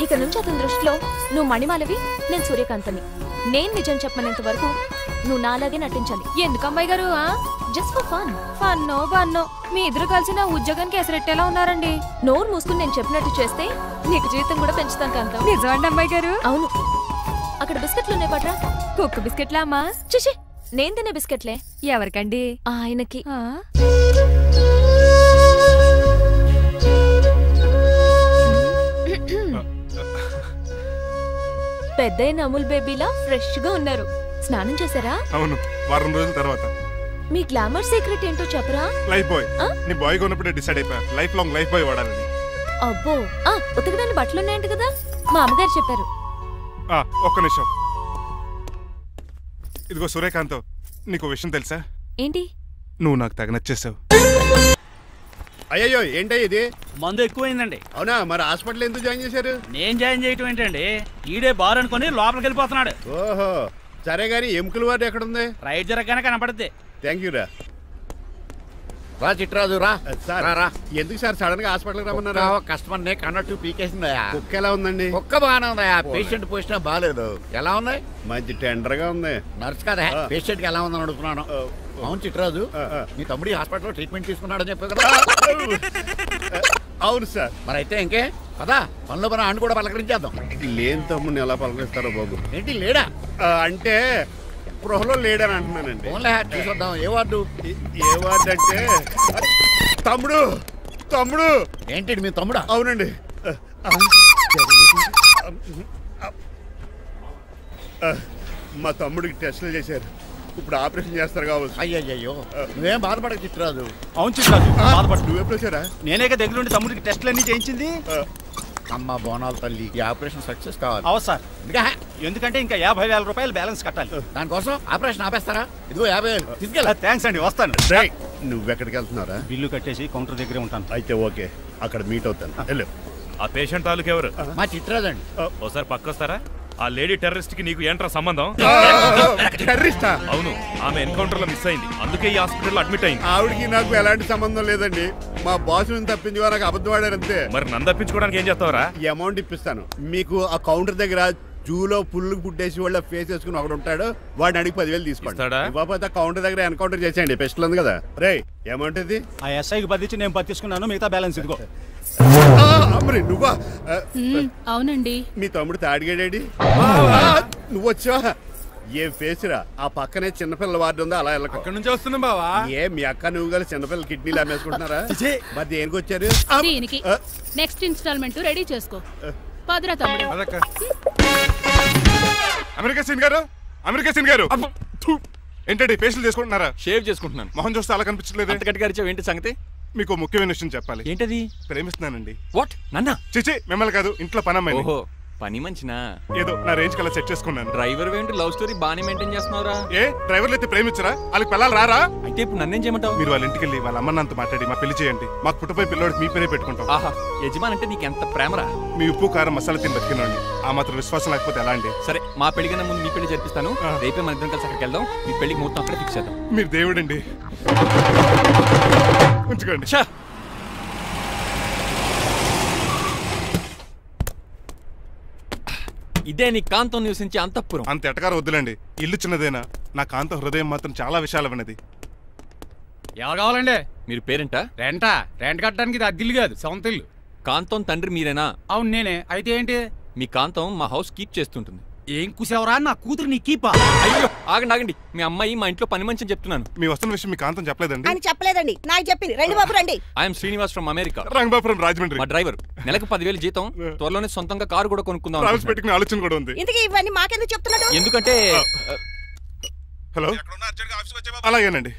ఇక నుంచి అతని దృష్టిలో నువ్వు మణిమాలవి, నేను సూర్యకాంతని. నేను నిజం చెప్పనంత వరకు నువ్వు నాలాగే నటించాలి. ఎందుకు అమ్మాయి గారు? Just for fun. ఫన్నో బన్నో మీ ఇద్దరు కలిసి నా ఉద్యోగానికి ఎసరెట్టేలా ఉన్నారండి. నోరు మూసుకుని నేను చెప్పినట్టు చేస్తే నీకు జీవితం కూడా పెంచుతాను కాంతం. నిజమండి అమ్మాయి గారు? అవును. అక్కడ బిస్కెట్లు ఉన్నాయి పట్రా. కుక్క బిస్కెట్లా అమ్మా? చూసి నేను తినే బిస్కెట్లే. ఎవరికండి? ఆయనకి. పెద్దయిన అమూల్ బేబీలా ఫ్రెష్ గా ఉన్నారు. స్నానం చేశారా? అవును, వారం రోజుల తర్వాత. మీ గ్లామర్ సీక్రెట్ ఏంటో చెప్పరా? Life boy. నీ బాయ్ గా ఉన్నప్పుడే డిసైడ్ అయిపోయా లైఫ్ లాంగ్ లైఫ్ బాయ్ వాడాలని. అబ్బో, ఉతకడానికి బట్టలు ఉన్నాయంట కదా, మా అమ్మగారు చెప్పారు. ఒక్క నిమిషం. ఇదిగో సూర్యకాంత్, నీకు విషయం తెలుసా? ఏంటి? నువ్వు నాకు తెగ నచ్చేసావు. అయ్యో ఏంటో ఇది? మందు ఎక్కువైందండి. అవునా? మరి హాస్పిటల్ ఎందుకు జాయిన్ చేశారు? నేను జాయిన్ చేయటం ఏంటండి, ఈడే బార్ అనుకుని లోపలికి వెళ్ళిపోతున్నాడు. ఓహో, సరే గానీ ఎముకల వార్డు ఎక్కడుంది? రైట్ జరగగానే కనపడుద్ది. థ్యాంక్ యూ రా. రా చిట్రాజు రా. సార్ ఎందుకు సార్ సడన్ గా హాస్పిటల్ రమ్మన్నారా? కస్టమర్ నే కన్నట్టు పీకేసిందయా. కుక్క ఎలా ఉందండి? కుక్క బాగానే ఉందయా, పేషెంట్ పొజిషన్ బాగాలేదు. ఎలా ఉంది? మంచి టెండర్ గా ఉంది. నర్స్ కదా, పేషెంట్ కి ఎలా ఉందని అడుగుతున్నాను. అవును చిట్రాజు, మీ తమ్ముడి హాస్పిటల్లో ట్రీట్మెంట్ తీసుకున్నాడని చెప్పావు కదా? అవును సార్. మరి అయితే ఇంకే కదా, పనిలో పని ఆండు కూడా పలకరించేద్దాం. లేని తమ్ముడిని ఎలా పలకరిస్తారో బాబు. ఏంటి లేడా? అంటే స్పృహలో లేడని అంటున్నానండి. చూద్దాం. ఏ వార్డు? ఏ వార్డు అంటే తమ్ముడు. తమ్ముడు ఏంటి మీ తమ్ముడా? అవునండి. మా తమ్ముడికి టెస్టులు చేశారు. ఇప్పుడు ఆపరేషన్ చేస్తారు కావచ్చు. అయ్యయ్యో నువ్వేం బాధపడక చిట్రాజు. అవును చిట్రాజు బాధపడు. నువ్వు ఎప్పుడు వచ్చారా? నేనేగా దగ్గరుండి తమ్ముడికి టెస్టులు అన్ని చేయించింది. అమ్మ బోనాల తల్లి, ఈ ఆపరేషన్ సక్సెస్ కావాలి. అవు సార్, ఎందుకంటే ఇంకా 50,000 రూపాయలు బ్యాలెన్స్ కట్టాలి. దానికోసం ఆపరేషన్ ఆపేస్తారా? ఇదిగో 50,000 తీసుకెళ్ళా. థ్యాంక్స్ అండి, వస్తాను. నువ్వెక్కడికి వెళ్తున్నారా? బిల్లు కట్టేసి కౌంటర్ దగ్గరే ఉంటాను. అయితే ఓకే, అక్కడ మీట్ అవుతాను. వెళ్ళు. ఆ పేషెంట్ తాలూకు ఎవరు? మా చిట్రాజు అండి. ఓసారి పక్కొస్తారా? ఆ లేడీ టెర్రరిస్ట్ కి నీకు ఏంట్రా సంబంధం? టెర్రరిస్టా? అవును, ఆమె ఎన్కౌంటర్ లో మిస్ అయింది, అందుకే ఈ హాస్పిటల్ అడ్మిట్ అయింది. ఆవిడకి నాకు ఎలాంటి సంబంధం లేదండి. మా బాస్ నుంచి తప్పించుకో, నాకు అబద్ధం ఆడారు అంతే. మరి నన్ను తప్పించుకోవడానికి ఏం చేస్తావరా? ఈ అమౌంట్ ఇప్పిస్తాను మీకు. ఆ కౌంటర్ దగ్గర జూలో పుల్లుకు పుట్టేసి వాళ్ళ ఫేస్ వేసుకుని ఒకడు ఉంటాడు, వాడిని అడిగి 10,000 తీసుకోండి. ఇవ్వకపోతే కౌంటర్ దగ్గర ఎన్కౌంటర్ చేసేయండి. పెస్టల్ ఉంది కదా. రే అమౌంట్ ఇది ఆ ఎస్ఐకి బదిలించి నేను తీసుకున్నాను, మిగతా బ్యాలెన్స్ ఇదిగో. నువ్వా? అవునండి. మీ తమ్ముడు తాడిగాడేడి? నువ్వు వచ్చావా? ఏం ఫేస్ రా. ఆ పక్కనే చిన్నపిల్లల వార్డు ఉందా, అలా వెళ్ళక. అక్కడ నుంచి వస్తున్నాం బావా. ఏ మీ అక్క నువ్వు గల చిన్నపిల్లల కిడ్నీలు అమ్మేసుకుంటున్నారా? మరి దేనికి వచ్చారు? దీనికి నెక్స్ట్ ఇన్స్టాల్మెంట్ రెడీ చేసుకో. పదరా తమ్ముడు. అమెరికా సీన్ గారు, అమెరికా సీన్ గారు ఏంటండి ఫేషియల్ చేసుకుంటున్నారా? షేవ్ చేసుకుంటున్నాను. మొహం చూస్తే అలా కనిపించలేదు. గట్టిగా అరిచావు, ఏంటి సంగతి? మీకు ముఖ్యమైన విషయం చెప్పాలి. ఏంటది? ప్రేమిస్తున్నానండి. వాట్? నన్నా? చిచి మిమ్మల్ని కాదు, ఇంట్లో పని అమ్మాయి. ఓహో, పని మంచినా? ఏదో నా రేంజ్ కల్లా సెట్ చేసుకున్నాను. డ్రైవర్ ఏంటి లవ్ స్టోరీ బానే మెయింటైన్ చేస్తున్నావురా? ఏ డ్రైవర్లు అయితే ప్రేమించరా? వాళ్ళకి పిల్లలు రారా? అయితే ఇప్పుడు నన్నేం చేయమంటావు? మీరు వాళ్ళ ఇంటికి వెళ్ళి వాళ్ళ అమ్మ నాన్నతో మాట్లాడి మా పెళ్లి చేయండి. మాకు పుట్టపోయి పిల్లోడికి మీ పేరే పెట్టుకుంటాం. ఆహా, యజమాన్ అంటే నీకు ఎంత ప్రేమరా? మీ ఉప్పు కారం మసాలా తిని బతికినండి. ఆ మాత్రం విశ్వాసం లేకపోతే ఎలా అండి? సరే, మా పెళ్లి కన్నా ముందు మీ పెళ్లి జరిపిస్తాను. రేపే మన ఇద్దరం కలిసి అక్కడికి వెళ్దాం. మీ పెళ్లికి మొత్తం అక్కడే ఫిక్స్ చేద్దాం. మీరు దేవుడండి. ఉంచుకోండి. ఇదే నీ కాంతం నివసించే అంతఃపురం. అంత ఎటకారం వద్దులండి. ఇల్లు చిన్నదేనా, నా కాంత హృదయం మాత్రం చాలా విశాలమైనది. ఎవరు కావాలండి? మీరు పేరెంటా? రెంటా? రెంట్ కట్టడానికి ఇది అద్దిల్లు కాదు, సొంత ఇల్లు. కాంతం తండ్రి మీరేనా? అవును నేనే. అయితే ఏంటి? మీ కాంతం మా హౌస్ కీప్ చేస్తుంటుంది. ఏం కూసేవరా? నా కూతురు నీ కీపా? అయ్యో ఆగండి ఆగండి, మీ అమ్మాయి మా ఇంట్లో పని మంచి చెప్తున్నాను. మీ వస్తున్న విషయం మీ కాంతం చెప్పలేదండి? అని చెప్పలేదండి, నాకు చెప్పింది. రండి బాబు రండి. I'm Srinivas from America. Rangababu from Rajahmundry. మా డ్రైవర్. నెలకు 10,000 జీతం. త్వరలోనే సొంతంగా కారు కూడా కొనుక్కుందాం. పెట్టుకునే ఆలోచన కూడా ఉంది. ఇంతకీ ఇవన్నీ మాకెందుకు చెప్తున్నాడు? ఎందుకంటే హలో, అలాగేనండి.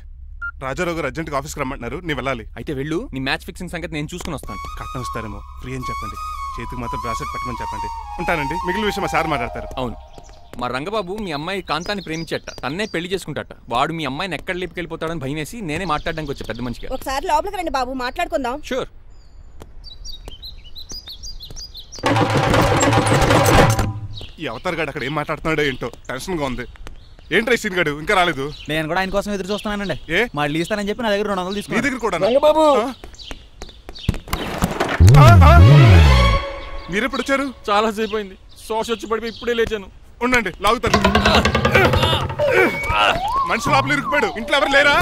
రాజారావు గారు అర్జెంట్గా ఆఫీస్కి రమ్మంటున్నారు, నీ వెళ్ళాలి. అయితే వెళ్ళు. నీ మ్యాచ్ ఫిక్సింగ్ సంగతి నేను చూసుకుని వస్తాను. కట్నం ఇస్తారేమో, ఫ్రీ అని చెప్పండి. చేతికి మాత్రం బ్రాసెట్ పెట్టమని చెప్పండి. ఉంటానండి. మిగిలిన విషయం మా సార్ మాట్లాడతారు. అవును, మా రంగబాబు మీ అమ్మాయి కాంతాన్ని ప్రేమించట, తన్నే పెళ్లి చేసుకుంటాట. వాడు మీ అమ్మాయిని ఎక్కడ లేపుకెళ్ళిపోతాడని భయం వేసి నేనే మాట్లాడడానికి వచ్చా పెద్ద మనిషిగా. ఒకసారి లోపలికి రండి బాబు, మాట్లాడుకుందాం. షూర్. ఈ అవతార్ గాడు అక్కడ ఏం మాట్లాడుతున్నాడో ఏంటో టెన్షన్ గా ఉంది. ఏంట్రా సీన్ గాడు ఇంకా రాలేదు? నేను కూడా ఆయన కోసం ఎదురు చూస్తున్నానండి. ఏ మళ్ళీ ఇస్తానని చెప్పి నా దగ్గర 200 తీసుకుని. నీ దగ్గర కూడా? రంగబాబు మీరెప్పుడు వచ్చారు? చాలా సేపు అయింది. శోష వచ్చి పడిపోయి ఇప్పుడే లేచాను. ఉండండి, లాగుతాను. మనిషి లోపల ఇరుక్కుపోయాడు. ఇంట్లో ఎవరు లేరా?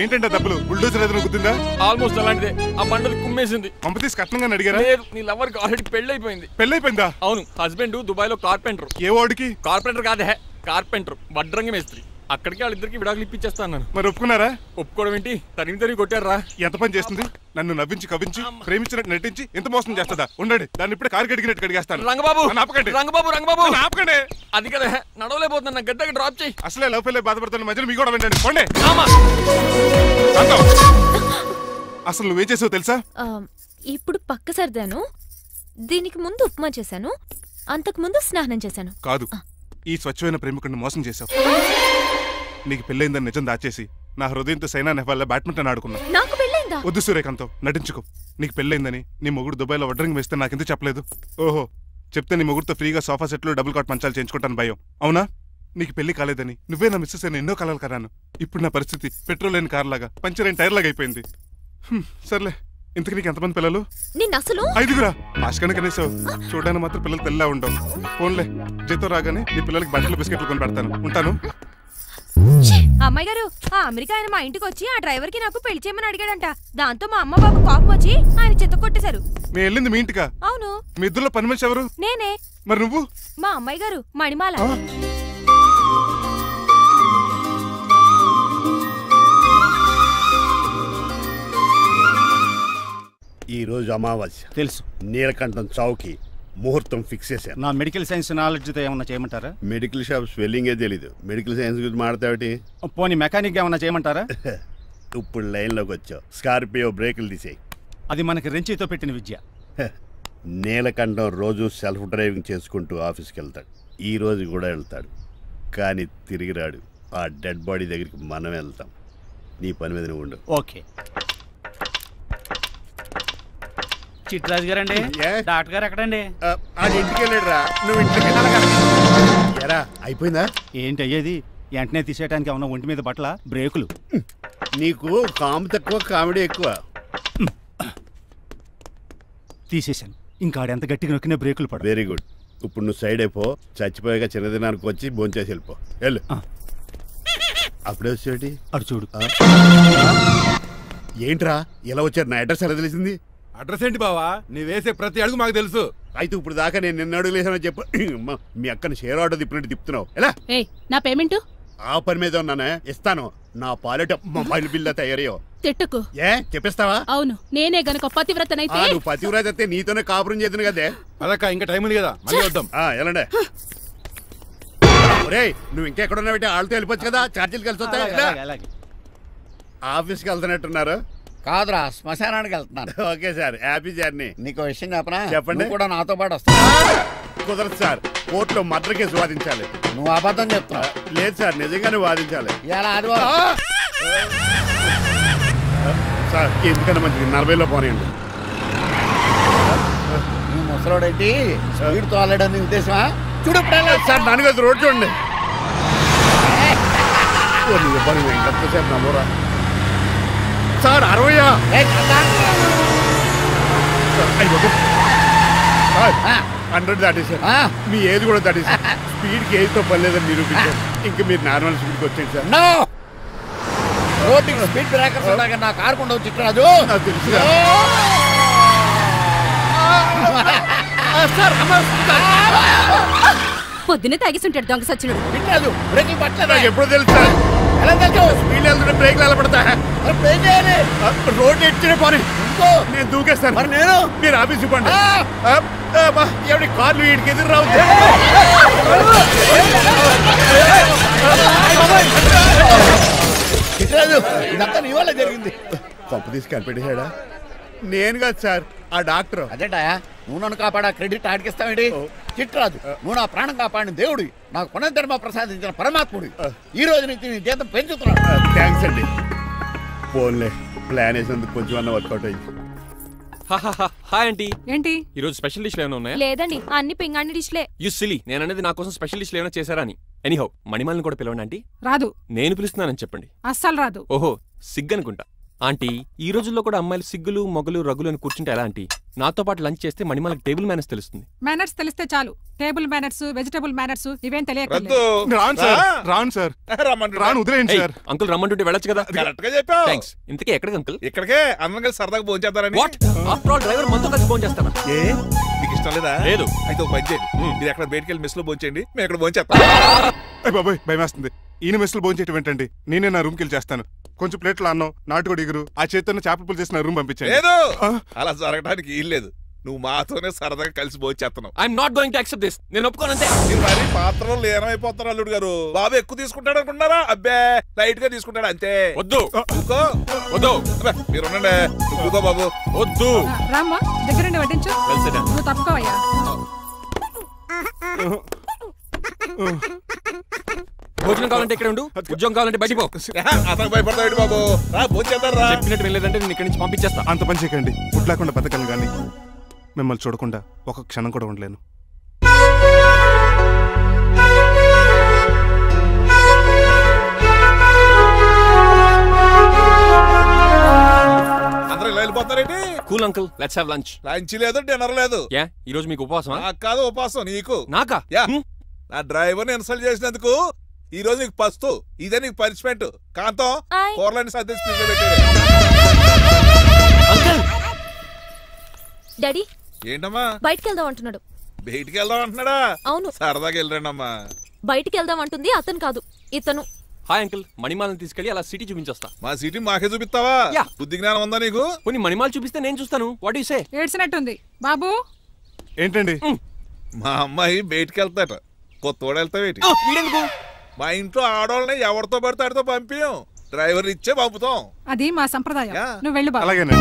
ఏంటంటే డబ్బులు బుల్డోజర్ ఏదైనా గుద్దిందా? ఆల్మోస్ట్ అలాంటిదే. ఆ బండలు కుమ్మేసింది. పంప తీసి కట్నంగా అడిగారా? లేదు, నీ లవర్ కి ఆల్రెడీ పెళ్ళైపోయింది. పెళ్ళైపోయిందా? అవును, హస్బెండ్ దుబాయ్ లో కార్పెంటర్. ఏ వాడికి? కార్పెంటర్ కాదే, కార్పెంటర్, వడ్రంగి మేస్త్రి. అక్కడికి వాళ్ళిద్దరికి విడాకులు ఇప్పించేస్తాను. మరి ఒప్పుకున్నారా? ఒప్పుకోవడం ఏంటి, తరిమి కొట్టారా? ఎంత పని చేస్తుంది? నన్ను నవ్వించి కవ్వించి ప్రేమించినట్టు నటించి ఎంత మోసం చేస్తుందా? ఉండండి, దాన్ని ఇప్పుడే కారు కడిగినట్టు కడిగేస్తాను. రంగబాబు ఆపకండి. రంగబాబు రంగబాబు ఆపకండి. అది కదా, నడవలేకపోతున్నా, గడ్డకి డ్రాప్ చేయి. అసలే లవ్ ఫెయిల్ బాధపడుతున్న మధ్యలో మీ కూడా వింటండి. పోండి. అసలు నువ్వేం చేసావు తెలుసా? ఇప్పుడు పక్క సర్దాను. దీనికి ముందు ఉప్మా చేశాను, అంతకు ముందు స్నానం చేశాను. కాదు, ఈ స్వచ్ఛమైన ప్రేమికుడిని మోసం చేశావు. నీకు పెళ్ళైందని నిజం దాచేసి నా హృదయంతో సైనా నెహ్వాల్ బ్యాడ్మింటన్ ఆడుకున్నా. నాకు పెళ్ళైందా? వద్దు సూర్యకాంతం, నటించుకో. నీకు పెళ్ళైందని నీ మొగుడు దుబాయ్లో వడ్రంగి వేస్తే నాకెందుకు చెప్పలేదు? ఓహో, చెప్తే నీ మొగుడుతో ఫ్రీగా సోఫా సెట్లు డబుల్ కాట్ మంచాలు చేయించుకుంటాను భయం. అవునా? నీకు పెళ్లి కాలేదని నువ్వే నా మిస్సెస్ అని ఎన్నో కలలు కరాను. ఇప్పుడు నా పరిస్థితి పెట్రోల్ లేని కార్ లాగా, పంచర్ అయిన టైర్ లాగా అయిపోయింది. సర్లే, ఇంతకు నీకు ఎంతమంది పిల్లలు? అసలు 5గురా. ఆశకన కనీసం చూడడానికి మాత్రం పిల్లలు తెల్లా ఉండవు. ఫోన్లే, జీతం రాగానే నీ పిల్లలకి బట్టలు బిస్కెట్లు కొని పెడతాను. ఉంటాను. అమ్మాయి గారు, ఆ అమెరికా ఆయన మా ఇంటికి వచ్చి ఆ డ్రైవర్ కి నాకు పెళ్లి చేయమని అడిగాడంట. దాంతో మా అమ్మ బాబు కోపం వచ్చి ఆయన చెత్త కొట్టేశారు. నేను వెళ్ళింది మీ ఇంటికా? అవును. మీ ఇద్దరులో పని మనిషి ఎవరు? నేనే. మరి నువ్వు? మా అమ్మాయి గారు మణిమాల. ఈ రోజు అమావాస్య తెలుసు. నీలకంఠం చౌకి ముహూర్తం ఫిక్స్ చేశాను. నా మెడికల్ సైన్స్ నాలెడ్జ్తో ఏమన్నా చేయమంటారా? మెడికల్ షాప్ స్వెల్లింగే తెలీదు, మెడికల్ సైన్స్ గురించి మాట్లాడతావిటి? పోనీ మెకానిక్ ఏమన్నా చేయమంటారా? ఇప్పుడు లైన్లోకి వచ్చావు. స్కార్పియో బ్రేకులు తీసేయి. అది మనకి రెంచితో పెట్టిన విద్య. నీలకంఠం రోజు సెల్ఫ్ డ్రైవింగ్ చేసుకుంటూ ఆఫీస్కి వెళ్తాడు. ఈ రోజు కూడా వెళ్తాడు, కానీ తిరిగి రాడు. ఆ డెడ్ బాడీ దగ్గరికి మనం వెళ్తాం. నీ పని మీద నువ్వు ఉండు. ఓకే. చిట్రాజు గారండి, డాక్టర్ గారు ఎక్కడండి? అది ఇంటికి వెళ్ళాడు రా. నువ్వు ఇంటికి ఎరా అయిపోయిందా? ఏంటి అయ్యేది? వెంటనే తీసేయడానికి ఏమన్నా ఒంటి మీద బట్టల బ్రేకులు? నీకు కాము తక్కువ, కామెడీ ఎక్కువ. తీసేశాను. ఇంకా ఆడెంత గట్టిగా నొక్కినా బ్రేకులు పడ. Very good. ఇప్పుడు నువ్వు సైడ్ అయిపో. చచ్చిపోయాక చిన్నదినానికి వచ్చి భోంచేసి వెళ్ళిపో. వెళ్ళు. అప్పుడే వచ్చేటి అటు చూడు. ఏంట్రా ఇలా వచ్చారు? నా అడ్రస్ ఎలా తెలిసింది? అడ్రస్ ఏంటి బావా? నీ వేసే ప్రతి అడుగు మాకు తెలుసు. అయితే ఇప్పుడు దాకా నేను నిన్న అడుగులేసానని చెప్పు. మీ అక్కని షేర్ ఆర్డర్ తిప్పినట్టు తిప్పుతున్నావు. ఎలా? నా పేమెంట్ ఆ పని మీద ఉన్నానే, ఇస్తాను. నా పాలెట మొబైల్ బిల్లా తయారయ్యో. తిట్టుకు. ఏ చెప్పిస్తావా? అవును, నేనే గనక పతివ్రతనైతే. నువ్వు పతివ్రత అయితే నీతోనే కాపురం చేతును కదే. అదక్క ఇంకా టైం ఉంది కదా, మళ్ళీ వద్దాం. ఎలాండే ఒరేయ్, నువ్వు ఇంకెక్కడున్నా పెట్టి వాళ్ళతో వెళ్ళిపోవచ్చు కదా, ఛార్జీలు కలిసి వస్తాయి. ఆఫీస్కి వెళ్తున్నట్టున్నారు? కాదురా, శ్మశానానికి వెళ్తున్నాను. Okay sir, happy journey. నీకు విషయం చెప్పనా? చెప్పండి. కూడా నాతో పాటు వస్తా. కుదరదు సార్, కోర్టులో మర్డర్ కేసు వాదించాలి. నువ్వు అబద్ధం చెప్తావు. లేదు సార్, నిజంగానే వాదించాలి. ఇలా ఆదివారం సార్, ఎందుకన్నా మంచిది 40లో పోనీయండి. నువ్వు ముసలోడేంటి స్పీడ్ తోలడని ఉద్దేశమా? చూడు సార్, దాని కదా రోడ్ చూడండి. ఎంతసేపు నమ్మరా సార్? 60 100 దాటేశారు. మీ ఏది కూడా దాటేశారు. స్పీడ్కి ఏదితో పని లేదని నిరూపించారు. ఇంకా మీరు నార్మల్ స్పీడ్కి వచ్చేది సార్. రోడ్డుకి స్పీడ్ బ్రేకర్స్ ఉండగా నా కారు కొండ చిట్రాజు. నాకు తెలుసు పొద్దునే తాగిస్తుంటాడు దొంగ సచ్చినుడు. చిట్రాజు బ్రేకింగ్ పట్టలేదు. నాకు ఎప్పుడు తెలుసు సార్? ఎలా తెలుసు? స్పీడ్ వెళ్తుంటే బ్రేక్లు ఎలా పడతా? రోడ్డు ఎచ్చిన పని నేను దూకేస్తాను. మరి నేను మీరు ఆఫీస్ ఇవ్వండి. ఎవరి కార్లు వీటికి ఎదురు రావు. ఇదంతా నీ వల్ల జరిగింది. కొంప తీసి కనిపెట్టేశాడా? నేను కాదు సార్, ఆ డాక్టర్. అదేంటా నువ్వు నన్ను కాపాడా క్రెడిట్ ఆడికిస్తావేంటి? చిట్రాజు, నువ్వు నా ప్రాణం కాపాడిన దేవుడి, నాకు పునర్ధర్మ ప్రసాదించిన పరమాత్ముడి. ఈ రోజు నుంచి నీ జీతం పెంచుతున్నాను. థ్యాంక్స్ అండి. ఫోన్లే, ప్లాన్ వేసినందుకు కొంచెం అన్న వర్కౌట్ అయింది. Hi aunty. ఏంటి ఈ రోజు స్పెషల్ డిష్లు ఏమైనా ఉన్నాయా? లేదండి, అన్ని పింగాణి డిష్లే. యు సిలీ, నేను అనేది నా కోసం స్పెషల్ డిష్లు ఏమైనా చేశారా అని. ఎనీహౌ, మణిమాలని కూడా పిలవండి ఆంటీ. రాదు. నేను పిలుస్తున్నానని చెప్పండి. అస్సలు రాదు. ఓహో, సిగ్గనుకుంటా. ఆంటీ, ఈ రోజుల్లో కూడా అమ్మాయిలు సిగ్గులు మొగలు రగులు అని కూర్చుంటే ఎలా ఆంటీ? నాతో పాటు లంచ్ చేస్తే మణిమాలకి టేబుల్ మేనర్స్ తెలుస్తుంది. మేనర్స్ తెలిస్తే చాలు. టేబుల్ మేనర్స్, వెజిటబుల్ మేనర్స్ ఇవేం తెలియదు. రాను వదిలేయండి సార్. అంకుల్ రమ్మంటుంటే వెళ్ళొచ్చు కదా. కరెక్ట్ గా చెప్పావు. థాంక్స్. ఇంతకీ ఎక్కడికి అంకుల్? ఇక్కడికే అందరం కలిసి సరదాగా భోంచేద్దారని. వాట్? ఆఫ్టర్ ఆల్ డ్రైవర్ మనతో కలిసి భోంచేస్తానా? ఏ నీకు ఇష్టం లేదా? లేదు. అయితే ఒక పని చేయండి, మీరు ఎక్కడ బయటికి వెళ్ళి మెస్ లో భోంచేయండి, మేము ఎక్కడ భోంచేస్తాం. బాబాయ్ భయమేస్తుంది. ఈయన మెస్సులు భోంచేయటం ఏంటండి? నేనే నా రూమ్కి వెళ్ళి చేస్తాను. కొంచెం ప్లేట్లు అన్నం, నాటుకోడి ఇగురు, ఆ చేతితో చేపల పులుసు చేసి నా రూమ్ పంపించాను. లేదు, అలా జరగడానికి ఏం లేదు. నువ్వు మాతోనే సరదాగా కలిసి భోంచేస్తున్నావు. I'm not going to accept this. నేను ఒప్పుకోనంతే. మీరు మరి పాత్రలో లీనమైపోతారు అల్లుడు గారు. బాబు ఎక్కువ తీసుకుంటాడు అనుకుంటున్నారా? అబ్బే, లైట్ గా తీసుకుంటాడు అంతే. వద్దు వద్దు, మీరు ఉండండి. నువ్వు బాబు వద్దు. రామ్మా, దగ్గరండి వడ్డించు. నువ్వు తప్పుకోవయ్యా. భోజనం కావాలంటే ఇక్కడ ఉండు, ఉద్యోగం కావాలంటే బయటికి పో. అతను భయపడతాడు బాబు. భోంచేద్దారా? చెప్పినట్టు వెళ్ళలేదంటే నేను ఇక్కడి నుంచి పంపించేస్తా. అంత పని చేయకండి. ఫుడ్ లేకుండా బతకను కానీ మిమ్మల్ని చూడకుండా ఒక క్షణం కూడా ఉండలేను. అందరూ ఇలా వెళ్ళిపోతారేంటి? Cool uncle, let's have lunch. Lunch లేదు, డిన్నర్ లేదు. యా, ఈ రోజు మీకు ఉపవాసమా? నాకు కాదు ఉపవాసం, నీకు. నాకా? యా, నా డ్రైవర్ని ఇన్సల్ట్ చేసినందుకు ఈ రోజు నీకు పస్తు, ఇదే నీకు పనిష్మెంట్. కాంతం కూరలని సర్దేసి ఫ్రిడ్జ్ లో పెట్టాడు. డాడీ ఏంటమ్మా బయటికి వెళ్దాం అంటున్నాడు. బయటికి వెళ్దాం అంటున్నాడా? అవును. సరదాగా వెళ్ళరండమ్మా. బయటికి వెళ్దాం అంటుంది అతను కాదు, ఇతను. హాయ్ అంకుల్, మణిమాలను తీసుకెళ్లి అలా సిటీ చూపించొస్తా. మా సిటీ మాకే చూపిస్తావా? బుద్ధి జ్ఞానం ఉందా నీకు? కొన్ని మణిమాలు చూపిస్తే నేను చూస్తాను. What you say? ఏడ్చినట్టుంది బాబు. ఏంటండి? మా అమ్మాయి బయటికి వెళ్తాట. కొత్తోడు వెళ్తావేటి? మా ఇంట్లో ఆడవాళ్ళని ఎవరితో పడితే ఆడితో పంపించాం, డ్రైవర్ ఇచ్చే పంపుతాం. అది మా సంప్రదాయం. నువ్వు వెళ్ళి బాబు. అలాగేనండి.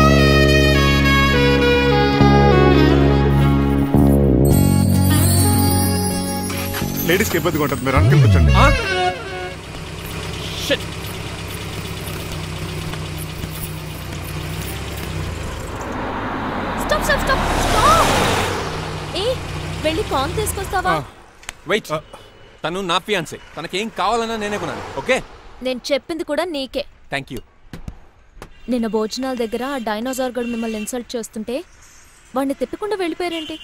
లేడీస్కి ఇబ్బందిగా ఉంటుంది, మీరు అనుకుని కూర్చోండి. Stop stop stop stop. ఏ వెళ్ళి కాన్ తీసుకొస్తావా? వెయిట్, తను నా ఫియాన్సే. తనకేం కావాలన్నా నేనే కొనాలి. ఓకే? నేను చెప్పింది కూడా నీకే. Thank you. నిన్న భోజనాల దగ్గర ఆ డైనోసార్ గడు మిమ్మల్ని ఇన్సల్ట్ చేస్తుంటే వాడిని తిప్పకుండా వెళ్ళిపోయారేంటి?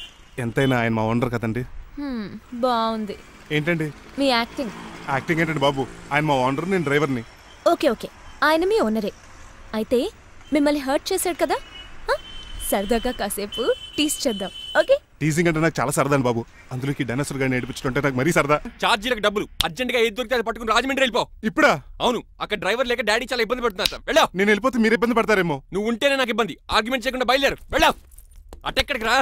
ఎంతైనా ఆయన మా ఓనర్ కదండి. బాగుంది. ఏంటండి మీ యాక్టింగ్? యాక్టింగ్ ఏంటండి బాబు? ఆయన మా ఓనర్, నేను డ్రైవర్ని. ఓకే ఓకే, ఆయన మీ ఓనరే. అయితే మిమ్మల్ని హర్ట్ చేశాడు కదా, సరదాగా కాసేపు టీస్ చేద్దాం. ఓకే? టీజింగ్ అంటే నాకు చాలా సరదా బాబు. అందులోకి డైనోసార్ గారిని ఏడిపించుంటే నాకు మరీ సరదా. చార్జీలకు డబ్బులు అర్జెంట్ గా ఏది దొరికితే అది పట్టుకుని రాజమండ్రి వెళ్ళిపో. ఇప్పుడా? అవును, అక్కడ డ్రైవర్ లేక డాడీ చాలా ఇబ్బంది పడుతున్నారు. వెళ్ళావు. నేను వెళ్ళిపోతే మీరు ఇబ్బంది పడతారేమో. నువ్వు ఉంటేనే నాకు ఇబ్బంది. ఆర్గ్యుమెంట్ చేయకుండా బయలుదేరు. వెళ్ళావు. అటెక్కడికి రా.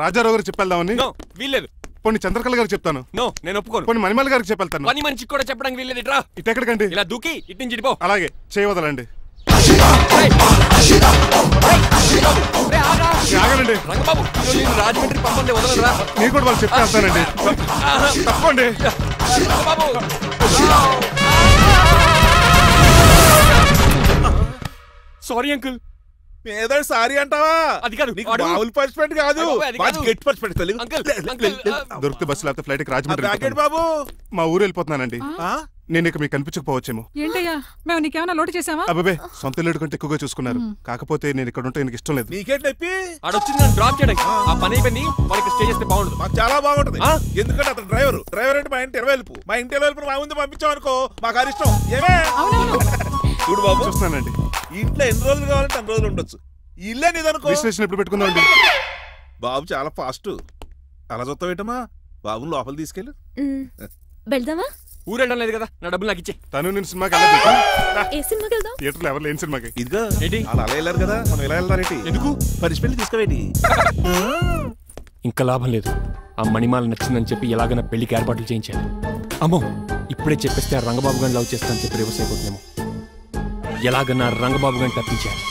రాజారావు గారు చెప్పేద్దామని. వీల్లేదు. పోనీ చంద్రకళ గారికి చెప్తాను. నో, నేను ఒప్పుకోను. పోనీ మణిమాల గారికి చెప్పేళ్తాను. పని మనిషికి కూడా చెప్పడానికి వీల్లేదు. ఇట్రా. ఇటెక్కడికండి? ఇలా దూకి ఇటు నుంచి ఇడిపో. అలాగే చేయవదలండి. ఆగండి రంగబాబు, రాజమండ్రి పంపండి, వదలరా. మీరు కూడా వాళ్ళు చెప్పేస్తానండి. తప్పండి. Sorry uncle. ఏదో సారీ అంటావా? అది కాదు, మామూలు పనిష్మెంట్ కాదు, గట్టి పనిష్మెంట్. దొరికితే బస్సు లేకపోతే ఫ్లైట్ రాజమండ్రి బాబు. మా ఊరు వెళ్ళిపోతున్నానండి. నేను ఇక మీకు కనిపించకపోవచ్చేమో. ఏంటయ్యా, మేము నీకేమైనా లోటు చేసావా? అబ్బాబే, సొంత లేడు కంటే ఎక్కువగా చూసుకున్నారు. కాకపోతే నేను ఇక్కడ ఉంటే నాకు ఇష్టం లేదు. నీకేంటి ఆడొచ్చింది నన్ను డ్రాప్ చేయడానికి. ఆ పని అయిపోయింది. వాళ్ళకి స్టే చేస్తే బాగుంటుంది. మాకు చాలా బాగుంటుంది. ఎందుకంటే అతను డ్రైవర్ అంటే మా ఇంటి వెళ్ళిపు. మా ఇంటి వెళ్ళిపు మా ముందు పంపించాం అనుకో, మాకు అది ఇష్టం. ఏమే చూడు బాబు, చూస్తున్నానండి. ఇంట్లో ఎన్ని రోజులు కావాలంటే అన్ని రోజులు ఉండొచ్చు. ఇల్లే నీదనుకో. రిజిస్ట్రేషన్ ఎప్పుడు పెట్టుకుందామండి? బాబు చాలా ఫాస్ట్. అలా చూస్తావేటమ్మా? బాబు లోపల తీసుకెళ్ళు. వెళ్దామా? ఊరు వెళ్ళడం లేదు కదా, నా డబ్బులు నాకు ఇచ్చే. తను నేను సినిమాకి వెళ్ళదు. ఏ సినిమాకి వెళ్దాం? థియేటర్లో ఎవరు లేని సినిమాకి. ఇదిగో అలా వెళ్ళారు కదా, మనం ఇలా వెళ్దారేంటి? ఎందుకు? పనిష్మెంట్ తీసుకోవేటి? ఇంకా లాభం లేదు. ఆ మణిమాల నచ్చిందని చెప్పి ఎలాగైనా పెళ్లికి ఏర్పాట్లు చేయించాను. అమ్మో, ఇప్పుడే చెప్పేస్తే ఆ రంగబాబు గారిని లవ్ చేస్తానని చెప్పి రివర్స్ అయిపోతున్నాము. ఎలాగన్నా రంగబాబు గారిని తప్పించాను.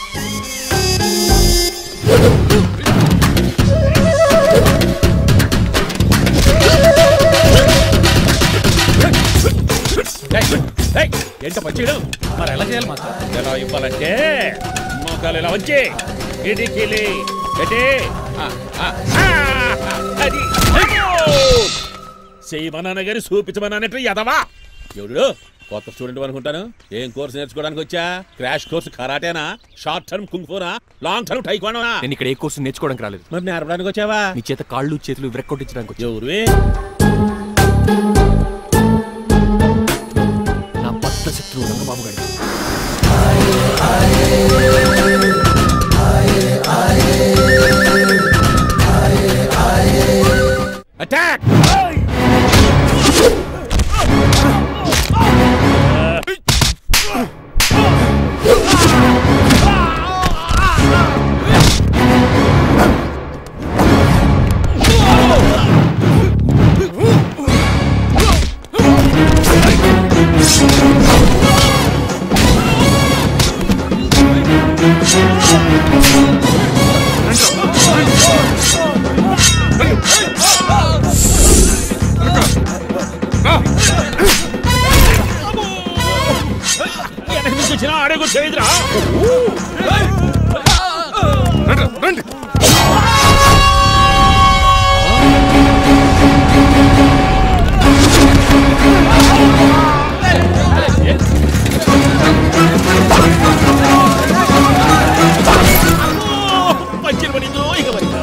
ఏంట పచ్చీడు మరి ఎలా చేయాలి మాకు? ఎలా ఇవ్వాలంటే మోకాలు ఇలా వచ్చి ఇడికిలి అది చేయమన్నాను గారి చూపించమన్నట్టు ఎదవా. ఎవడు కొత్త స్టూడెంట్ అనుకుంటాను. ఏం కోర్సు నేర్చుకోవడానికి వచ్చా? క్రాష్ కోర్సు కరాటేనా, షార్ట్ టర్మ్ కుంగ్ఫూనా, లాంగ్ టర్మ్ టైక్వాండోనా? నేను ఇక్కడ ఏ కోర్సు నేర్చుకోవడానికి రాలేదు. మరి నేర్పడానికి వచ్చావా? నీ చేత కాళ్ళు చేతులు విరక్కొట్టించడానికి వచ్చా. ఎవరు? నా పట్ల శత్రువు రంగబాబు గారు. అటాక్! అడుగు చేయదురా. పంచిన పడిందో ఇక పడిందా?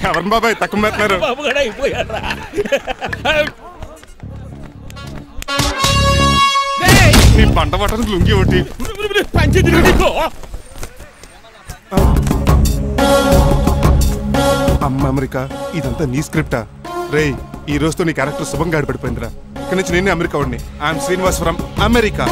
ఎవరు బాబాయ్ తక్కువ పెడుతున్నారు బాబు కూడా అయిపోయారా నీ పంట పట్టడానికి లుంగి ఒకటి పంచి అమ్మ అమెరికా ఇదంతా నీ స్క్రిప్టా రేయ్ ఈ రోజుతో నీ క్యారెక్టర్ శుభంగా ఆడిపడిపోయిందిరా ఇక్కడి నుంచి నేనే అమెరికా వాడిని ఐఎమ్ శ్రీనివాస్ ఫ్రమ్ అమెరికా